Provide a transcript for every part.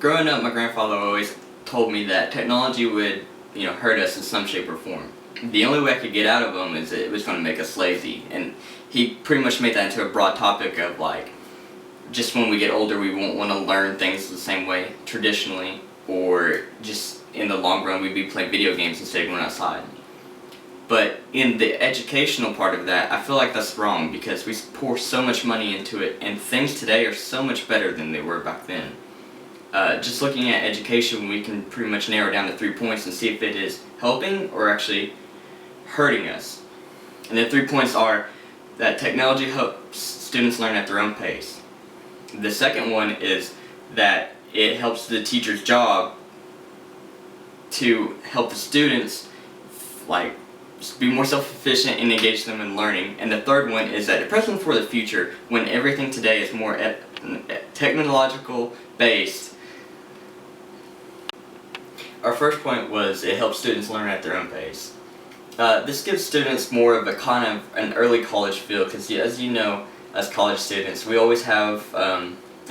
growing up, my grandfather always told me that technology would, hurt us in some shape or form. The only way I could get out of him is it was going to make us lazy, and he pretty much made that into a broad topic of like, just when we get older, we won't want to learn things the same way traditionally, or just in the long run, we'd be playing video games instead of going outside. But in the educational part of that, I feel like that's wrong because we pour so much money into it, and things today are so much better than they were back then. Just looking at education, we can pretty much narrow down to 3 points and see if it is helping or actually hurting us. And the 3 points are that technology helps students learn at their own pace. The second one is that it helps the teacher's job to help the students be more self-sufficient and engage them in learning. And the third one is that it prepares them for the future when everything today is more technological based. Our first point was it helps students learn at their own pace. This gives students more of a kind of an early college feel because, as you know, as college students, we always have,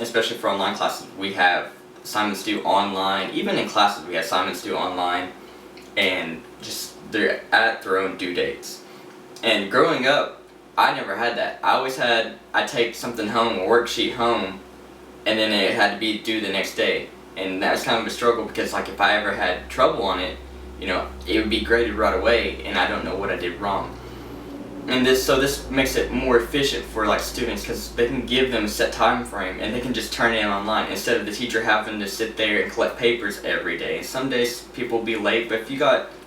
especially for online classes, we have assignments due online. Even in classes, we have assignments due online, and just they're at their own due dates. And growing up, I never had that. I'd take something home, a worksheet home, and then it had to be due the next day. And that was kind of a struggle because if I ever had trouble on it, it would be graded right away, and I don't know what I did wrong. And this makes it more efficient for students because they can give them a set time frame and they can just turn it in online instead of the teacher having to sit there and collect papers every day. And some days people will be late, but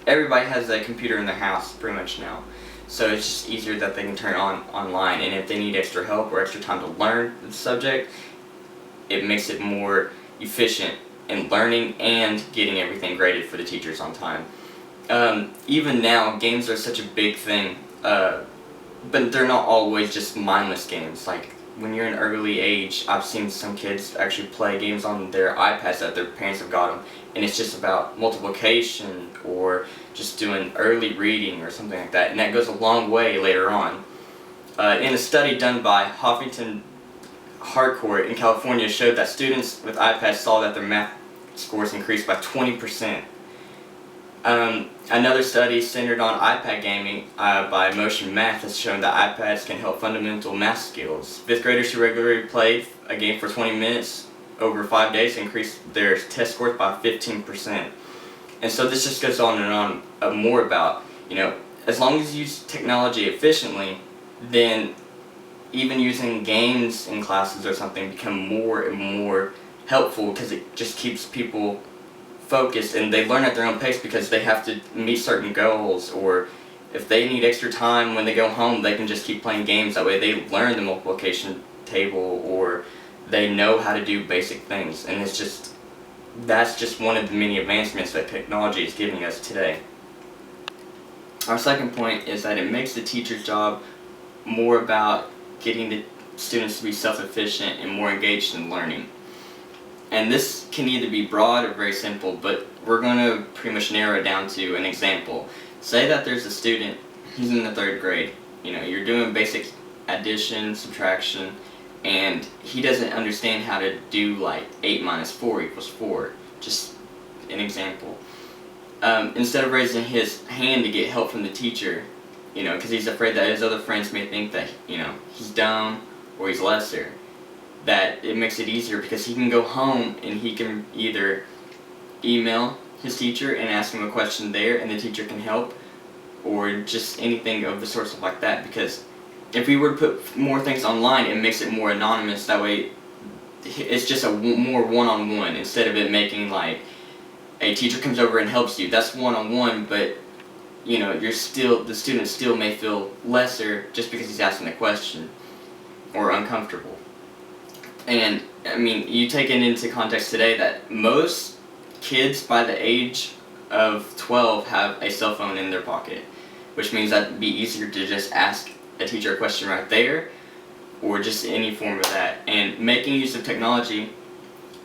everybody has a computer in their house pretty much now. So it's just easier that they can turn it on online, and if they need extra help or extra time to learn the subject, it makes it more efficient in learning and getting everything graded for the teachers on time. Even now, games are such a big thing, but they're not always just mindless games. When you're in early age, I've seen some kids actually play games on their iPads that their parents have got them, and it's just about multiplication or just doing early reading or something like that, and that goes a long way later on. In a study done by Huffington Harcourt in California showed that students with iPads saw that their math scores increased by 20%. Another study centered on iPad gaming by Motion Math has shown that iPads can help fundamental math skills. Fifth graders who regularly play a game for 20 minutes over 5 days increased their test scores by 15%. And so this just goes on and on more about, as long as you use technology efficiently, then even using games in classes or something become more and more helpful because it just keeps people focused and they learn at their own pace because they have to meet certain goals, or if they need extra time when they go home, they can just keep playing games. That way they learn the multiplication table or they know how to do basic things, and that's just one of the many advancements that technology is giving us today. Our second point is that it makes the teacher's job more about getting the students to be self-efficient and more engaged in learning. And this can either be broad or very simple, but we're going to pretty much narrow it down to an example. Say that there's a student, he's in the 3rd grade, you're doing basic addition, subtraction, and he doesn't understand how to do 8 minus 4 equals 4, just an example. Instead of raising his hand to get help from the teacher, because he's afraid that his other friends may think that, he's dumb or he's lesser, that it makes it easier because he can go home and he can either email his teacher and ask him a question there and the teacher can help, or just anything of the sorts like that. Because if we were to put more things online, it makes it more anonymous. That way it's just a more one-on-one instead of it making a teacher comes over and helps you. That's one-on-one, but the student still may feel lesser just because he's asking a question or uncomfortable. And you take it into context today that most kids by the age of 12 have a cell phone in their pocket, which means that it'd be easier to just ask a teacher a question right there, or just any form of that. And making use of technology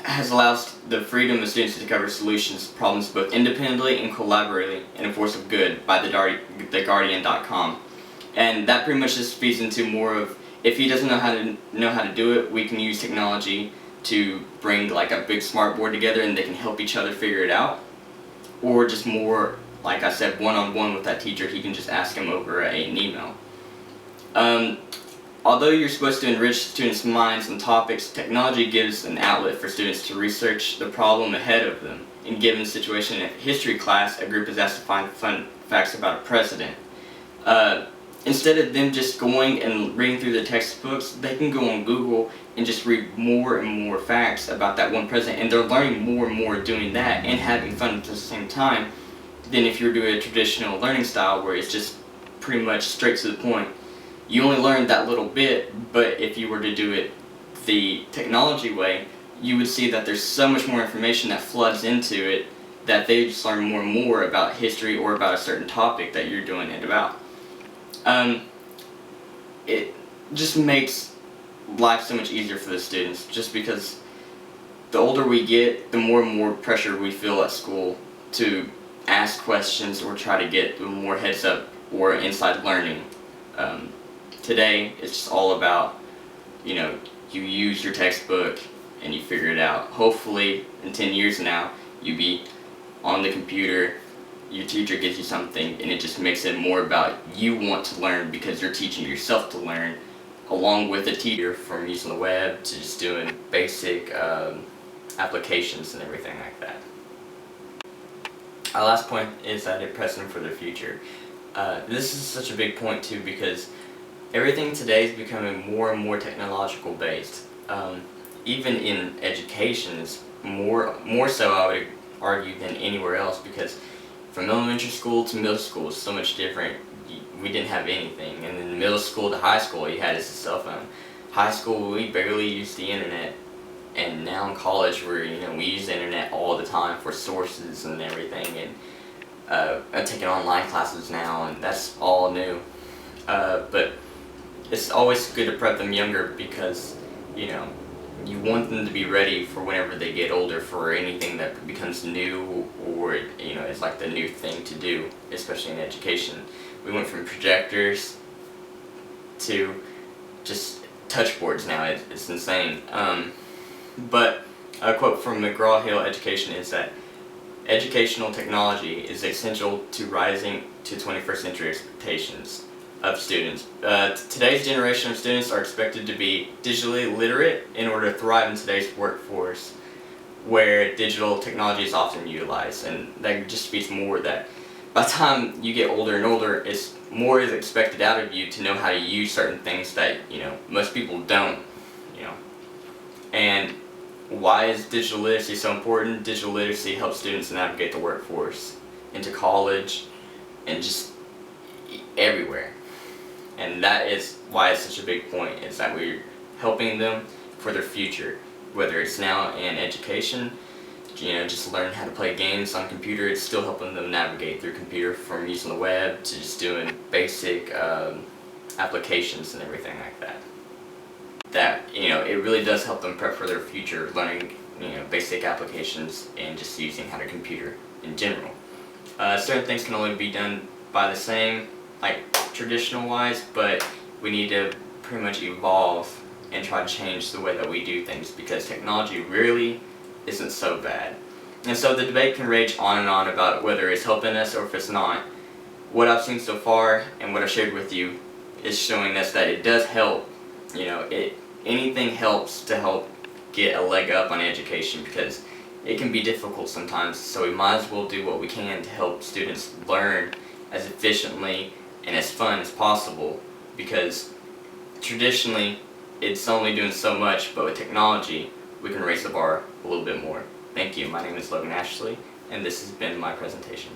has allowed the freedom of students to discover solutions to problems both independently and collaboratively in a force of good by TheGuardian.com. And that pretty much just feeds into more of, if he doesn't know how to do it, we can use technology to bring like a big smart board together and they can help each other figure it out, or just more, like I said, one-on-one with that teacher. He can just ask him over an email. Although you're supposed to enrich students' minds on topics, technology gives an outlet for students to research the problem ahead of them. In a given situation in history class, a group is asked to find fun facts about a president. Instead of them just going and reading through the textbooks, they can go on Google and just read more and more facts about that one president, and they're learning more and more doing that and having fun at the same time than if you're doing a traditional learning style where it's just pretty much straight to the point. You only learn that little bit, but if you were to do it the technology way, you would see that there's so much more information that floods into it that they just learn more and more about history or about a certain topic that you're doing it about. It just makes life so much easier for the students, just because the older we get, the more and more pressure we feel at school to ask questions or try to get more heads up or inside learning. Today, it's just all about, you use your textbook and you figure it out. Hopefully, in 10 years now, you be on the computer, your teacher gives you something, and it just makes it more about you want to learn because you're teaching yourself to learn, along with a teacher, from using the web to just doing basic applications and everything like that. Our last point is that it preps them for their future. This is such a big point too, because everything today is becoming more and more technological based. Even in education, it's more so, I would argue, than anywhere else, because from elementary school to middle school is so much different. We didn't have anything, and then middle school to high school you had a cell phone. High school, we barely used the internet, and now in college we use the internet all the time for sources and everything, and I'm taking online classes now, and that's all new. But it's always good to prep them younger, because you want them to be ready for whenever they get older for anything that becomes new, or it's like the new thing to do, especially in education. We went from projectors to just touch boards now. It's insane. But a quote from McGraw-Hill Education is that educational technology is essential to rising to 21st century expectations of students. Today's generation of students are expected to be digitally literate in order to thrive in today's workforce, where digital technology is often utilized, and that just speaks more that by the time you get older and older, it's more is expected out of you to know how to use certain things that most people don't. And why is digital literacy so important? Digital literacy helps students navigate the workforce, into college, and just everywhere. And that is why it's such a big point, is that we're helping them for their future, whether it's now in education, just learn how to play games on computer. It's still helping them navigate through computer, from using the web to just doing basic applications and everything like that. That it really does help them prep for their future, learning basic applications and just using how to computer in general. Certain things can only be done by the same, like traditional wise, but we need to pretty much evolve and try to change the way that we do things, because technology really isn't so bad. And so the debate can rage on and on about whether it's helping us or if it's not. What I've seen so far and what I shared with you is showing us that it does help. Anything helps to help get a leg up on education, because it can be difficult sometimes, so we might as well do what we can to help students learn as efficiently and as fun as possible, because traditionally it's only doing so much, but with technology we can raise the bar a little bit more. Thank you. My name is Logan Ashley, and this has been my presentation.